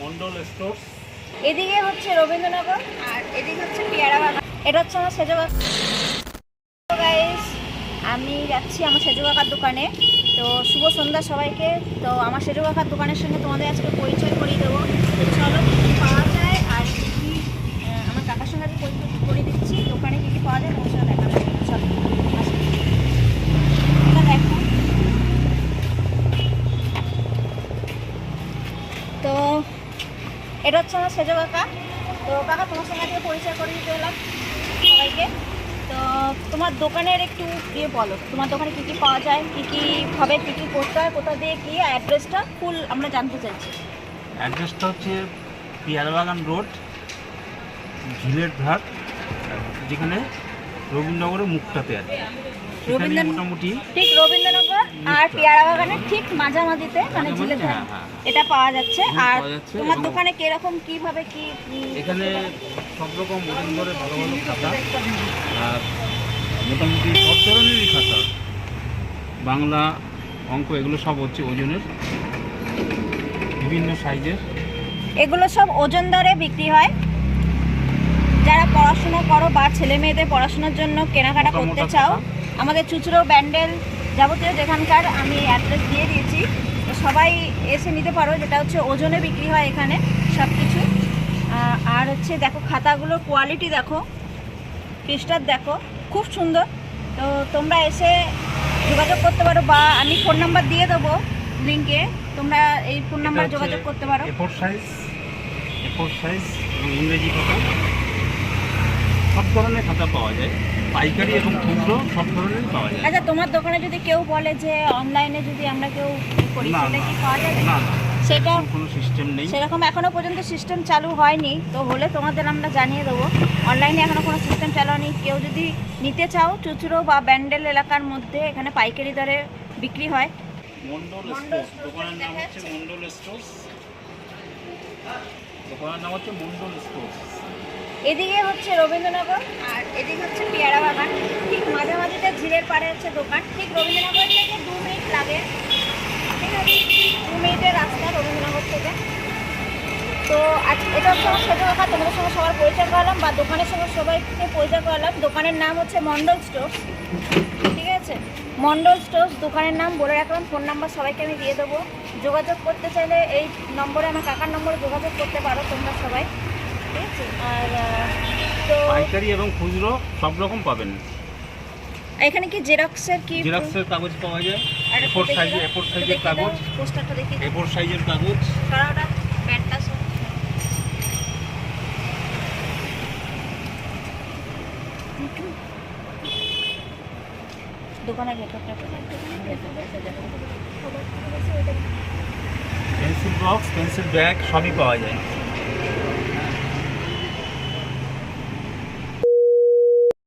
Mondal stores. এদিকে হচ্ছে রবীন্দ্রনগর আর এদিকে হচ্ছে পেয়ারা বাগান। এটা হচ্ছে আমার সেজো কাকা। গাইস, আমি যাচ্ছি আমার সেজো কাকার দোকানে। তো শুভ সন্ধ্যা সবাইকে। তো আমার সেজো কাকার দোকানের সঙ্গে তোমাদের আজকে পরিচয় করিয়ে দেবো। চলো কী কী পাওয়া যায় আর কী কী আমার কাকার সঙ্গে আজকে পরিচয় করিয়ে দিচ্ছি। দোকানে কী কী পাওয়া যায় তোমার সঙ্গে দেখা যাবে। চলো আসো। এটা দেখো। তো এটা হচ্ছে আমার সেজো কাকা। তো কাকা তোমার সঙ্গে আজকে পরিচয় করে দিতে এলাম সবাইকে। তো তোমার দোকানের একটু বলো, তোমার দোকানে কী কী পাওয়া যায়, কী কী ভাবে কী কী করতে হয়, কোথা দিয়ে কী, অ্যাড্রেসটা ফুল আমরা জানতে চাইছি। অ্যাড্রেসটা হচ্ছে পেয়ারা বাগান রোড, ঝিলের ধার, যেখানে রবীন্দ্রনগরের মুখটাতে আছে। মোটামুটি ঠিক রবীন্দ্রনগর আর পেয়ারা বাগানের ঠিক মাঝামাঝিতে মানে ঝিলের ধার এটা পাওয়া যাচ্ছে। আর তোমার দোকানে কিরকম কিভাবে কি এখানে সব রকম ওজন ধরে ভালো ভালো খাতা, আর মোটামুটি সব ধরনেরই খাতা, বাংলা অঙ্ক এগুলো সব হচ্ছে ওজনের, বিভিন্ন সাইজের। এগুলো সব ওজন দরে বিক্রি হয়। যারা পড়াশোনা করো বা ছেলে মেয়েদের পড়াশোনার জন্য কেনাকাটা করতে চাও, আমাদের চুচড়ো ব্যান্ডেল যাবতীয় যেখানকার আমি অ্যাড্রেস দিয়ে দিয়েছি, তো সবাই এসে নিতে পারো। যেটা হচ্ছে ওজনে বিক্রি হয় এখানে সব কিছু। আর হচ্ছে দেখো খাতাগুলোর কোয়ালিটি দেখো, পৃষ্ঠার দেখো, খুব সুন্দর। তো তোমরা এসে যোগাযোগ করতে পারো বা আমি ফোন নাম্বার দিয়ে দেবো লিঙ্কে, তোমরা এই ফোন নাম্বারে যোগাযোগ করতে পারো। এ4 সাইজ এবং ইংরেজি খাতা, সব ধরনের খাতা পাওয়া যায়, পাইকারি এবং খুচরো সব ধরনের পাওয়া যায়। আচ্ছা, তোমার দোকানে যদি কেউ বলে যে অনলাইনে যদি আমরা কেউ করি, সেটা কি পাওয়া যাবে? না, সেটা কোনো সিস্টেম নেই, সেরকম এখনো পর্যন্ত সিস্টেম চালু হয়নি। তো হলে তোমাদের আমরা জানিয়ে দেবো। অনলাইনে এখনো কোনো সিস্টেম চালু হয়নি। কেউ যদি নিতে চাও, চুচড়ো বা ব্যান্ডেল এলাকার মধ্যে এখানে পাইকারি দরে বিক্রি হয়। মন্ডল স্টোর্স, দোকানের নাম হচ্ছে মন্ডল স্টোর্স। দোকানের নাম হচ্ছে মন্ডল স্টোর্স। এদিকে হচ্ছে রবীন্দ্রনগর আর এদিকে হচ্ছে পেয়ারা বাগান। ঠিক মাঝামাঝিতে ঝিলের পাড়ে হচ্ছে দোকান। ঠিক রবীন্দ্রনগর থেকে 2 মিনিট লাগে, ঠিক আছে? 2 মিনিটের রাস্তা রবীন্দ্রনগর থেকে। তো আজ এটা হচ্ছে আমার সেজো কাকা। তোমাদের সঙ্গে সবার পরিচয় করালাম বা দোকানের সঙ্গে সবাইকে পরিচয় করালাম। দোকানের নাম হচ্ছে মন্ডল স্টোর্স, ঠিক আছে? মন্ডল স্টোর্স দোকানের নাম বলে রাখলাম। ফোন নাম্বার সবাইকে আমি দিয়ে দেবো। যোগাযোগ করতে চাইলে এই নম্বরে, আমার কাকার নম্বরে যোগাযোগ করতে পারো তোমরা সবাই, ঠিক আছে? আর তো পাইকারি এবং খুচরো সব রকম পাবেন। এখানে কি জেরক্সের জেরক্সের কাগজ পাওয়া যায়, এ4 সাইজের কাগজ, পোস্টারটা দেখি, এ4 সাইজের কাগজ, সারাটা প্যান্টটা সব। দোকানের ভেতরটা পেন্সিল বক্স, পেন্সিল ব্যাগ সবই পাওয়া যায়।